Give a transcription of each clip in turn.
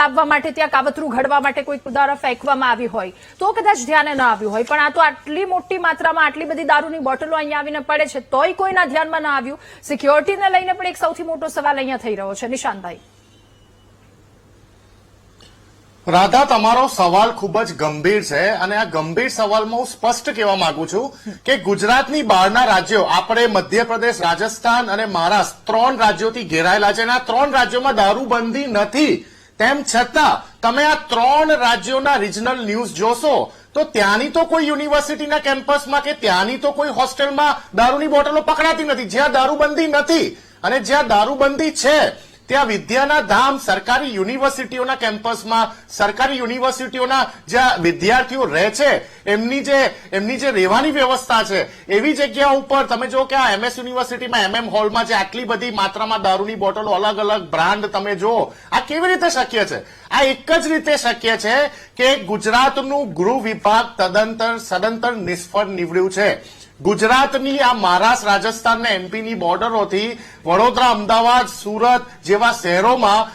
આવવા માટે, ત્યાં કાવતરું ઘડવા માટે કોઈ દ્વારા ફેંકવામાં આવી હોય તો કદાચ ધ્યાને ન આવ્યું હોય, પણ આ તો આટલી મોટી માત્રામાં આટલી બધી દારૂની બોટલો અહીંયા આવીને પડે છે તોય કોઈના ધ્યાનમાં ન આવ્યું. સિક્યોરિટીને લઈને પણ એક સૌથી મોટો સવાલ અહીંયા થઈ રહ્યો છે. નિશાંતભાઈ. રાધા, તમારો સવાલ ખૂબ જ ગંભીર છે અને આ ગંભીર સવાલમાં હું સ્પષ્ટ કહેવા માંગુ છું કે ગુજરાતની બહારના રાજ્યો, આપણે મધ્યપ્રદેશ, રાજસ્થાન અને મહારાષ્ટ્ર 3 રાજ્યોથી ઘેરાયેલા છે અને આ 3 રાજ્યોમાં દારૂબંધી નથી. તેમ છતાં તમે આ 3 રાજ્યોના રિજનલ ન્યૂઝ જોશો તો ત્યાંની તો કોઈ યુનિવર્સિટીના કેમ્પસમાં કે ત્યાંની તો કોઈ હોસ્ટેલમાં દારૂની બોટલો પકડાતી નથી. જ્યાં દારૂબંધી નથી અને જ્યાં દારૂબંધી છે ત્યાં વિદ્યાના ધામ સરકારી યુનિવર્સિટીઓના કેમ્પસમાં, સરકારી યુનિવર્સિટીઓના જ્યાં વિદ્યાર્થીઓ રહે છે એમની જે રહેવાની વ્યવસ્થા છે એવી જગ્યા ઉપર તમે જો કે આ MS યુનિવર્સિટીમાં MM હોલમાં જે આટલી બધી માત્રામાં દારૂની બોટલો અલગ અલગ બ્રાન્ડ તમે જો, આ કેવી રીતે શક્ય છે? આ એક જ રીતે શક્ય છે કે ગુજરાતનું ગૃહ વિભાગ સદંતર નિષ્ફળ નીવડ્યું છે. ગુજરાતની આ મહારાષ્ટ્ર, રાજસ્થાન અને MPની બોર્ડરોથી વડોદરા, અમદાવાદ, સુરત જેવા શહેરોમાં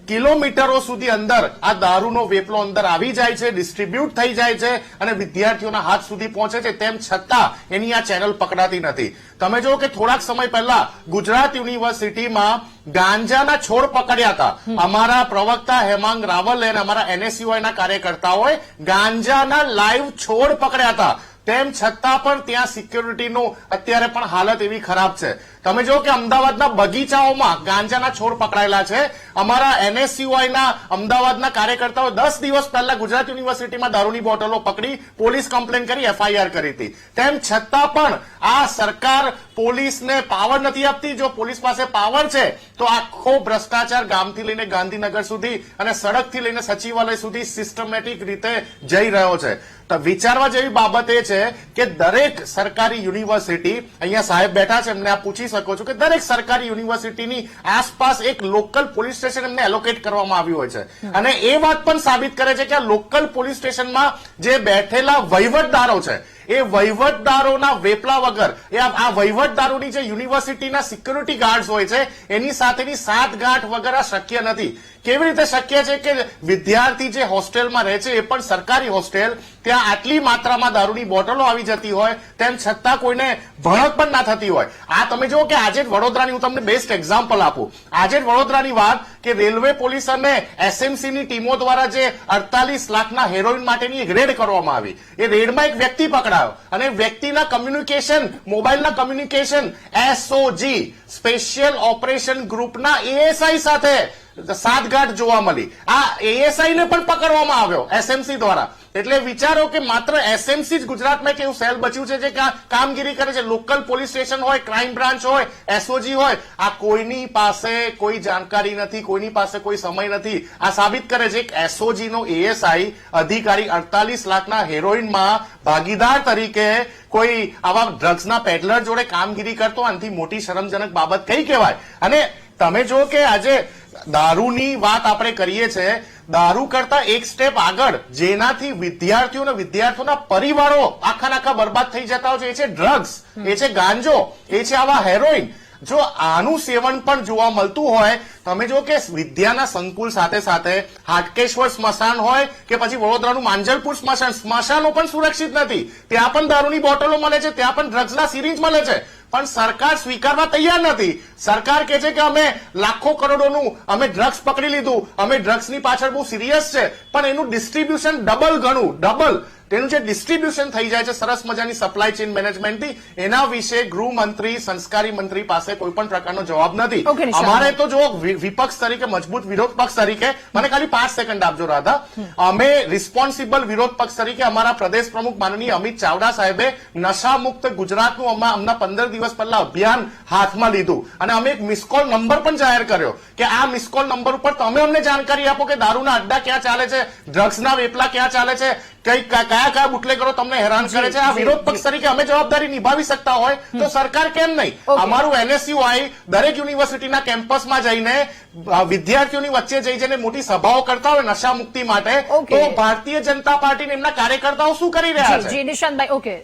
કિલોમીટરો સુધી અંદર આ દારૂનો વેપલો અંદર આવી જાય છે, ડિસ્ટ્રીબ્યુટ થઈ જાય છે અને વિદ્યાર્થીઓના હાથ સુધી પહોંચે છે. તેમ છતાં એની આ ચેનલ પકડાતી નથી. તમે જો કે થોડાક સમય પહેલા ગુજરાત યુનિવર્સિટીમાં ગાંજાના છોડ પકડ્યા હતા. અમારા પ્રવક્તા હેમાંગ રાવલે અને અમારા NSUIના કાર્યકર્તાઓએ ગાંજાના લાઈવ છોડ પકડ્યા હતા. તેમ છતાં પણ ત્યાં સિક્યોરિટીનું અત્યારે પણ હાલત એવી ખરાબ છે. તમે જો કે અમદાવાદના બગીચાઓમાં ગાંજાના છોડ પકડાયેલા છે. અમારા NSUIના અમદાવાદના કાર્યકર્તાઓ 10 દિવસ પહેલા ગુજરાત યુનિવર્સિટીમાં દારૂની બોટલો પકડી પોલીસ કમ્પ્લેન કરી, FIR કરી હતી. તેમ છતાં પણ આ સરકાર પોલીસને પાવર નથી આપતી. જો પોલીસ પાસે પાવર છે તો આખો ભ્રષ્ટાચાર ગામથી લઈને ગાંધીનગર સુધી અને સડકથી લઈને સચિવાલય સુધી સિસ્ટમેટિક રીતે જઈ રહ્યો છે. તો વિચારવા જેવી બાબત એ છે કે દરેક સરકારી યુનિવર્સિટી, અહીંયા સાહેબ બેઠા છે એમને આપ પૂછી શકો છો કે દરેક સરકારી યુનિવર્સિટીની આસપાસ એક લોકલ પોલીસ સ્ટેશન એમને એલોકેટ કરવામાં આવ્યું હોય છે અને એ વાત પણ સાબિત કરે છે કે આ લોકલ પોલીસ સ્ટેશનમાં જે બેઠેલા વહીવટદારો છે એ વહીવટદારોના વેપલા વગર, આ વહીવટદારોની જે યુનિવર્સિટીના સિક્યુરિટી ગાર્ડ્સ હોય છે એની સાથેની સાંઠગાંઠ વગર આ શક્ય નથી. કેવી રીતે શક્ય છે કે વિદ્યાર્થી જે હોસ્ટેલમાં રહે છે એ પણ સરકારી હોસ્ટેલ, ત્યાં આટલી માત્રામાં દારૂની બોટલો આવી જતી હોય તેમ છતાં કોઈને ભણક પણ ના થતી હોય? આ તમે જો કે આજે જ વડોદરાની, હું તમને બેસ્ટ એક્ઝામ્પલ આપું. આજે જ વડોદરાની વાત કે રેલવે પોલીસ અને SMCની ટીમો દ્વારા જે 48 લાખના હેરોઇન માટેની એક રેડ કરવામાં આવી. એ રેડમાં એક વ્યક્તિ પકડાયો અને વ્યક્તિના કમ્યુનિકેશન, મોબાઈલના કમ્યુનિકેશન SOG સ્પેશિયલ ઓપરેશન ગ્રુપના ASI સાથે સાતગાંઠ જોવા મળી. આ ASI ને પણ પકડવામાં આવ્યો SMC દ્વારા. એટલે વિચારો કે માત્ર SMC જ ગુજરાતમાં એક એવું સેલ બચ્યું છે જે કામગીરી કરે છે. લોકલ પોલીસ સ્ટેશન હોય, ક્રાઇમ બ્રાન્ચ હોય, SOG હોય, આ કોઈની પાસે કોઈ જાણકારી નથી, કોઈની પાસે કોઈ સમય નથી. આ સાબિત કરે છે કે SOG નો ASI અધિકારી 48 લાખના હેરોઇનમાં ભાગીદાર તરીકે કોઈ આવા ડ્રગ્સના પેડલર જોડે કામગીરી કરતો, આનાથી મોટી શરમજનક બાબત કઈ કહેવાય? અને તમે જો કે આજે દારૂની વાત આપણે કરીએ છીએ, દારૂ કરતા એક સ્ટેપ આગળ જેનાથી વિદ્યાર્થીઓ અને વિદ્યાર્થીઓના પરિવારો આખા બરબાદ થઈ જતા હોય છે એ છે ડ્રગ્સ, એ છે ગાંજો, એ છે આવા હેરોઇન. જો આનું સેવન પણ જોવા મળતું હોય, તમે જો કે વિદ્યાના સંકુલ સાથે સાથે હાટકેશ્વર સ્મશાન હોય કે પછી વડોદરાનું માંજલપુર સ્મશાન, સ્મશાનો પણ સુરક્ષિત નથી. ત્યાં પણ દારૂની બોટલો મળે છે, ત્યાં પણ ડ્રગ્સના સિરિંજ મળે છે. પણ સરકાર સ્વીકારવા તૈયાર નથી. સરકાર કહે છે કે અમે લાખો કરોડોનું અમે ડ્રગ્સ પકડી લીધું, અમે ડ્રગ્સની પાછળ બહુ સિરિયસ છે, પણ એનું ડિસ્ટ્રીબ્યુશન ડબલ તેનું જે ડિસ્ટ્રીબ્યુશન થઈ જાય છે સરસ મજાની સપ્લાય ચેઇન મેનેજમેન્ટથી, એના વિશે ગૃહમંત્રી, સંસ્કારી મંત્રી પાસે કોઈ પણ પ્રકારનો જવાબ નથી. અમારે તો જો વિપક્ષ તરીકે, મજબૂત વિરોધ પક્ષ તરીકે, મને ખાલી 5 સેકન્ડ આપજો રાધા, અમે રિસ્પોન્સિબલ વિરોધ પક્ષ તરીકે અમારા પ્રદેશ પ્રમુખ માનનીય અમિત ચાવડા સાહેબે નશા મુક્ત ગુજરાતનું હમણાં 15 દિવસ પહેલા અભિયાન હાથમાં લીધું અને અમે એક મિસકોલ નંબર પણ જાહેર કર્યો કે આ મિસકોલ નંબર ઉપર તમે અમને જાણકારી આપો કે દારૂના અડ્ડા ક્યાં ચાલે છે, ડ્રગ્સના વેપલા ક્યાં ચાલે છે, કયા બુટલેગરો તમને હેરાન કરે છે. આ વિરોધ પક્ષ તરીકે અમે જવાબદારી નિભાવી શકતા હોય તો સરકાર કેમ નહીં? અમારું NSUI દરેક યુનિવર્સિટીના કેમ્પસમાં જઈને વિદ્યાર્થીઓની વચ્ચે જઈને મોટી સભાઓ કરતા હોય નશા મુક્તિ માટે, તો ભારતીય જનતા પાર્ટી એમના કાર્યકર્તાઓ શું કરી રહ્યા છે? નિશાંતભાઈ, ઓકે.